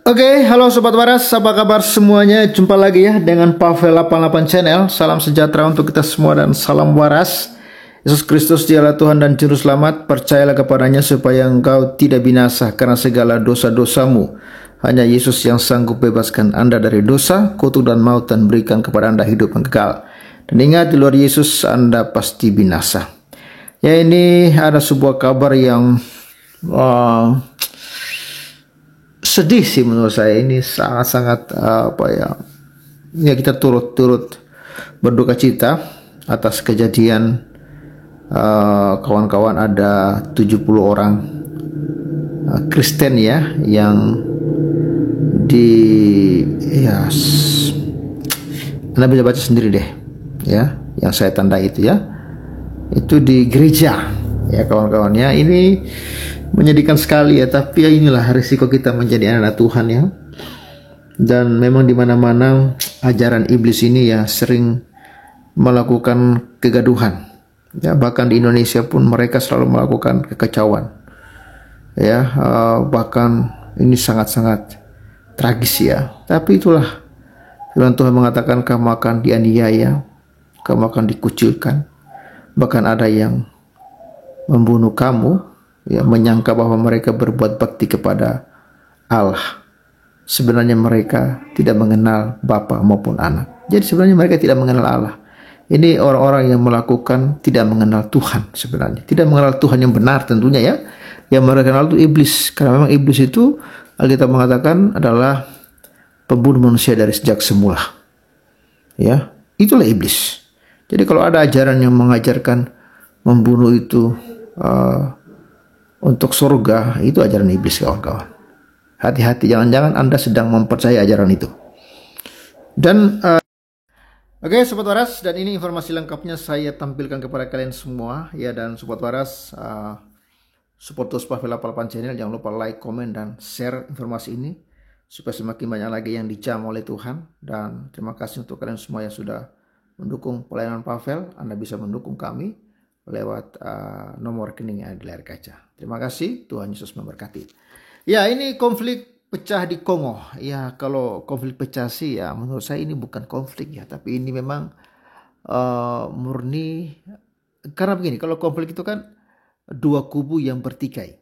Oke, halo Sobat Waras, apa kabar semuanya? Jumpa lagi ya dengan Pavel 88 Channel. Salam sejahtera untuk kita semua dan salam waras. Yesus Kristus dialah Tuhan dan Juru Selamat. Percayalah kepadanya supaya engkau tidak binasa karena segala dosa-dosamu. Hanya Yesus yang sanggup bebaskan Anda dari dosa, kutuk dan maut dan berikan kepada Anda hidup yang kekal. Dan ingat, di luar Yesus Anda pasti binasa. Ya, ini ada sebuah kabar yang sedih sih menurut saya. Ini sangat-sangat ya kita turut berduka cita atas kejadian kawan-kawan ada 70 orang Kristen ya yang Anda bisa baca sendiri deh ya, yang saya tanda itu ya, itu di gereja ya kawan-kawannya. Ini menyedihkan sekali ya, tapi ya inilah risiko kita menjadi anak Tuhan ya. Dan memang di mana-mana ajaran iblis ini ya sering melakukan kegaduhan. Ya, bahkan di Indonesia pun mereka selalu melakukan kekacauan. Ya, bahkan ini sangat-sangat tragis ya. Tapi itulah firman Tuhan mengatakan kamu akan dianiaya, kamu akan dikucilkan. Bahkan ada yang membunuh kamu, ya, menyangka bahwa mereka berbuat bakti kepada Allah. Sebenarnya mereka tidak mengenal Bapa maupun Anak. Jadi sebenarnya mereka tidak mengenal Allah. Ini orang-orang yang melakukan tidak mengenal Tuhan sebenarnya. Tidak mengenal Tuhan yang benar tentunya ya. Yang mereka kenal itu iblis. Karena memang iblis itu Alkitab mengatakan adalah pembunuh manusia dari sejak semula. Ya, itulah iblis. Jadi kalau ada ajaran yang mengajarkan membunuh itu untuk surga, itu ajaran iblis kawan-kawan. Hati-hati, jangan-jangan Anda sedang mempercayai ajaran itu. Dan oke, Sobat Waras, dan ini informasi lengkapnya saya tampilkan kepada kalian semua ya. Dan Sobat Waras, support terus Pavel 88 Channel, jangan lupa like, komen, dan share informasi ini supaya semakin banyak lagi yang dijamah oleh Tuhan. Dan terima kasih untuk kalian semua yang sudah mendukung pelayanan Pavel. Anda bisa mendukung kami lewat nomor rekening yang ada di layar kaca. Terima kasih, Tuhan Yesus memberkati. Ya, ini konflik pecah di Kongo. Ya, kalau konflik pecah sih ya menurut saya ini bukan konflik ya, tapi ini memang murni karena begini, kalau konflik itu kan dua kubu yang bertikai,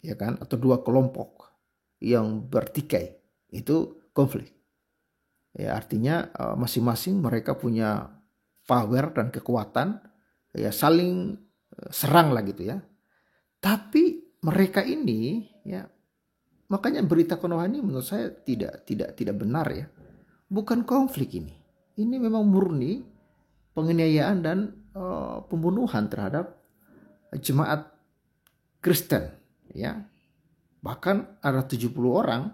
ya kan, atau dua kelompok yang bertikai, itu konflik. Ya, artinya masing-masing mereka punya power dan kekuatan, ya saling serang lah gitu ya. Tapi mereka ini ya, makanya berita Konoha ini menurut saya tidak benar ya. Bukan konflik ini. Ini memang murni penganiayaan dan pembunuhan terhadap jemaat Kristen ya. Bahkan ada 70 orang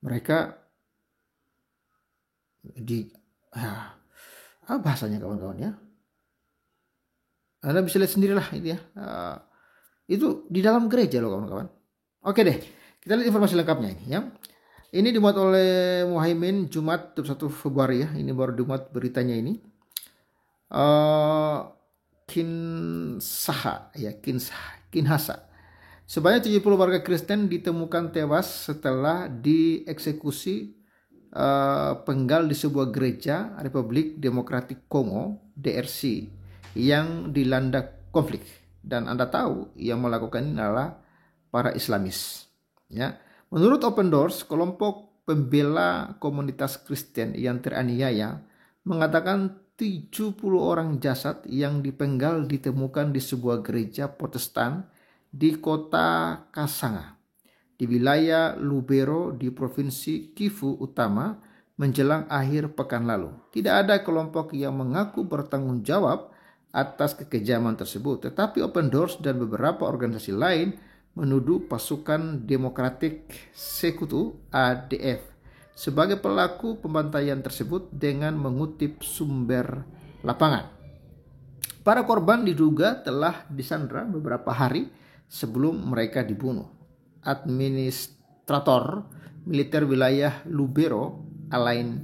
mereka apa bahasanya kawan-kawan ya. Anda bisa lihat sendirilah itu ya. Itu di dalam gereja loh kawan-kawan. Oke deh, kita lihat informasi lengkapnya ini ya. Ini dimuat oleh Muhaimin Jumat 21 Februari ya. Ini baru dimuat beritanya ini. Kinshasa. Sebanyak 70 warga Kristen ditemukan tewas setelah dieksekusi penggal di sebuah gereja Republik Demokratik Kongo DRC yang dilanda konflik. Dan Anda tahu yang melakukan ini adalah para Islamis ya. Menurut Open Doors, kelompok pembela komunitas Kristen yang teraniaya mengatakan 70 orang jasad yang dipenggal ditemukan di sebuah gereja Protestan di kota Kasanga di wilayah Lubero di provinsi Kivu Utama menjelang akhir pekan lalu. Tidak ada kelompok yang mengaku bertanggung jawab atas kekejaman tersebut, tetapi Open Doors dan beberapa organisasi lain menuduh pasukan Demokratik Sekutu ADF sebagai pelaku pembantaian tersebut dengan mengutip sumber lapangan. Para korban diduga telah disandra beberapa hari sebelum mereka dibunuh. Administrator militer wilayah Lubero, Alain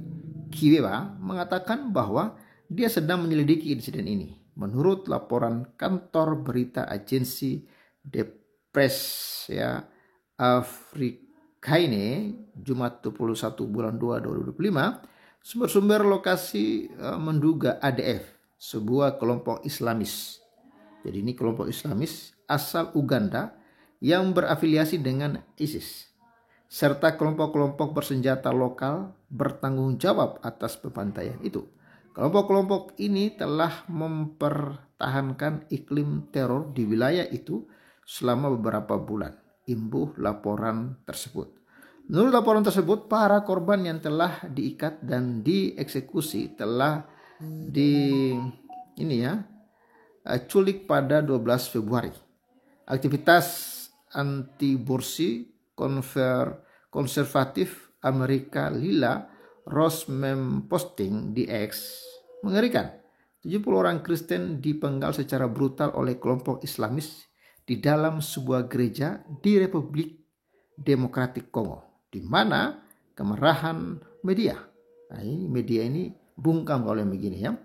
Kiwewa, mengatakan bahwa dia sedang menyelidiki insiden ini. Menurut laporan kantor berita agensi de presse ya Afrique Kaine, Jumat 21 bulan 2 2025, sumber-sumber lokasi menduga ADF, sebuah kelompok Islamis. Jadi ini kelompok Islamis asal Uganda yang berafiliasi dengan ISIS, serta kelompok-kelompok bersenjata lokal bertanggung jawab atas pembantaian itu. Kelompok-kelompok ini telah mempertahankan iklim teror di wilayah itu selama beberapa bulan. Imbuh laporan tersebut. Menurut laporan tersebut, para korban yang telah diikat dan dieksekusi telah culik pada 12 Februari. Aktivitas anti-Bursi konservatif Amerika Lila Ross memposting di X mengerikan. 70 orang Kristen dipenggal secara brutal oleh kelompok Islamis di dalam sebuah gereja di Republik Demokratik Kongo, di mana kemarahan media. Nah, ini media ini bungkam kalau yang begini ya.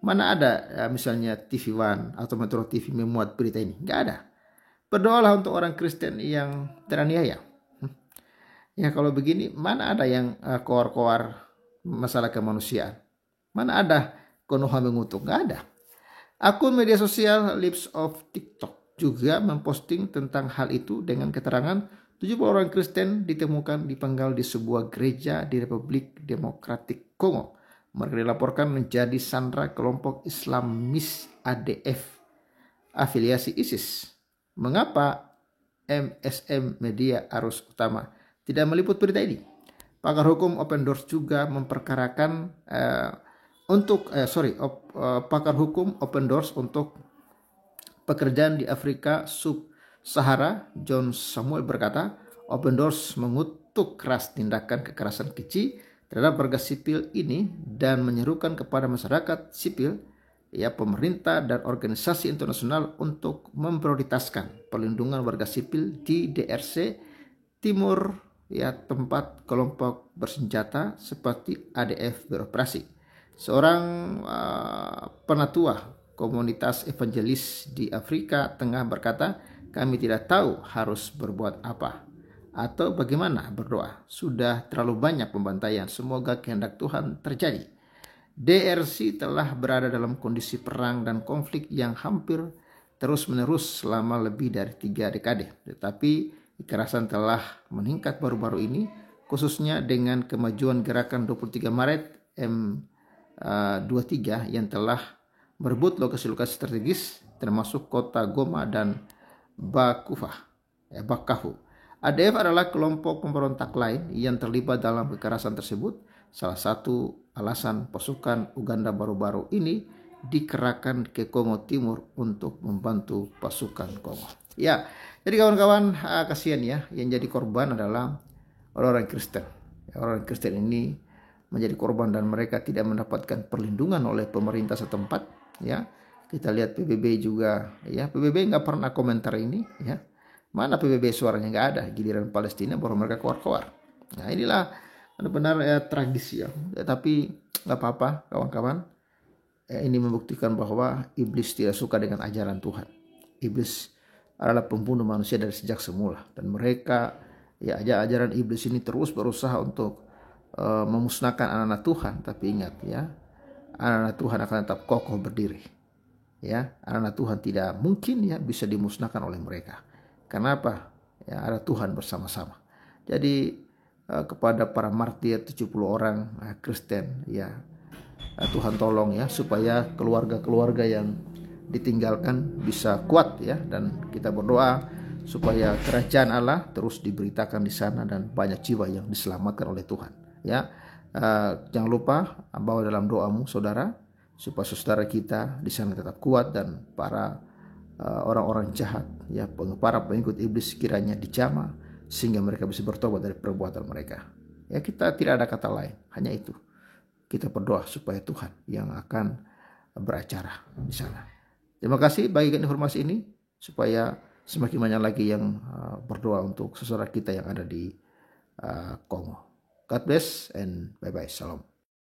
Mana ada misalnya TV One atau Metro TV memuat berita ini? Nggak ada. Berdoalah untuk orang Kristen yang teraniaya. Ya kalau begini, mana ada yang koar-koar masalah kemanusiaan? Mana ada Konoha mengutuk? Nggak ada. Akun media sosial Lips of TikTok juga memposting tentang hal itu dengan keterangan 70 orang Kristen ditemukan dipenggal di sebuah gereja di Republik Demokratik Kongo. Mereka dilaporkan menjadi sandera kelompok Islamis ADF afiliasi ISIS. Mengapa MSM Media Arus Utama tidak meliput berita ini? Pakar hukum Open Doors juga memperkarakan pakar hukum Open Doors untuk pekerjaan di Afrika Sub-Sahara John Samuel berkata, Open Doors mengutuk keras tindakan kekerasan keji terhadap warga sipil ini dan menyerukan kepada masyarakat sipil, pemerintah dan organisasi internasional untuk memprioritaskan perlindungan warga sipil di DRC Timur, tempat kelompok bersenjata seperti ADF beroperasi. Seorang penatua komunitas evangelis di Afrika Tengah berkata, kami tidak tahu harus berbuat apa atau bagaimana berdoa. Sudah terlalu banyak pembantaian, semoga kehendak Tuhan terjadi. DRC telah berada dalam kondisi perang dan konflik yang hampir terus-menerus selama lebih dari 3 dekade. Tetapi kekerasan telah meningkat baru-baru ini, khususnya dengan kemajuan gerakan 23 Maret M23 yang telah merebut lokasi-lokasi strategis termasuk kota Goma dan Bakahu. ADF adalah kelompok pemberontak lain yang terlibat dalam kekerasan tersebut. Salah satu alasan pasukan Uganda baru-baru ini dikerahkan ke Kongo Timur untuk membantu pasukan Kongo. Ya, jadi kawan-kawan, kasihan ya, yang jadi korban adalah orang-orang Kristen. Orang Kristen ini menjadi korban dan mereka tidak mendapatkan perlindungan oleh pemerintah setempat. Ya, kita lihat PBB juga. Ya, PBB nggak pernah komentar ini. Ya, mana PBB suaranya nggak ada. Giliran Palestina baru mereka keluar-keluar. Nah, inilah benar-benar tragis ya. Tapi nggak apa-apa, kawan-kawan. Ini membuktikan bahwa iblis tidak suka dengan ajaran Tuhan. Iblis adalah pembunuh manusia dari sejak semula, dan mereka ajaran iblis ini terus berusaha untuk memusnahkan anak-anak Tuhan. Tapi ingat ya, anak-anak Tuhan akan tetap kokoh berdiri. Ya, anak-anak Tuhan tidak mungkin bisa dimusnahkan oleh mereka. Kenapa? Ya, ada Tuhan bersama-sama. Jadi kepada para martir 70 orang Kristen, Tuhan tolong supaya keluarga-keluarga yang ditinggalkan bisa kuat dan kita berdoa supaya kerajaan Allah terus diberitakan di sana dan banyak jiwa yang diselamatkan oleh Tuhan. Jangan lupa bawa dalam doamu saudara, supaya saudara kita di sana tetap kuat dan para orang-orang jahat, para pengikut iblis kiranya dijamah sehingga mereka bisa bertobat dari perbuatan mereka. Kita tidak ada kata lain, hanya itu. Kita berdoa supaya Tuhan yang akan beracara di sana. Terima kasih bagikan informasi ini supaya semakin banyak lagi yang berdoa untuk saudara kita yang ada di Kongo. God bless and bye-bye. Shalom.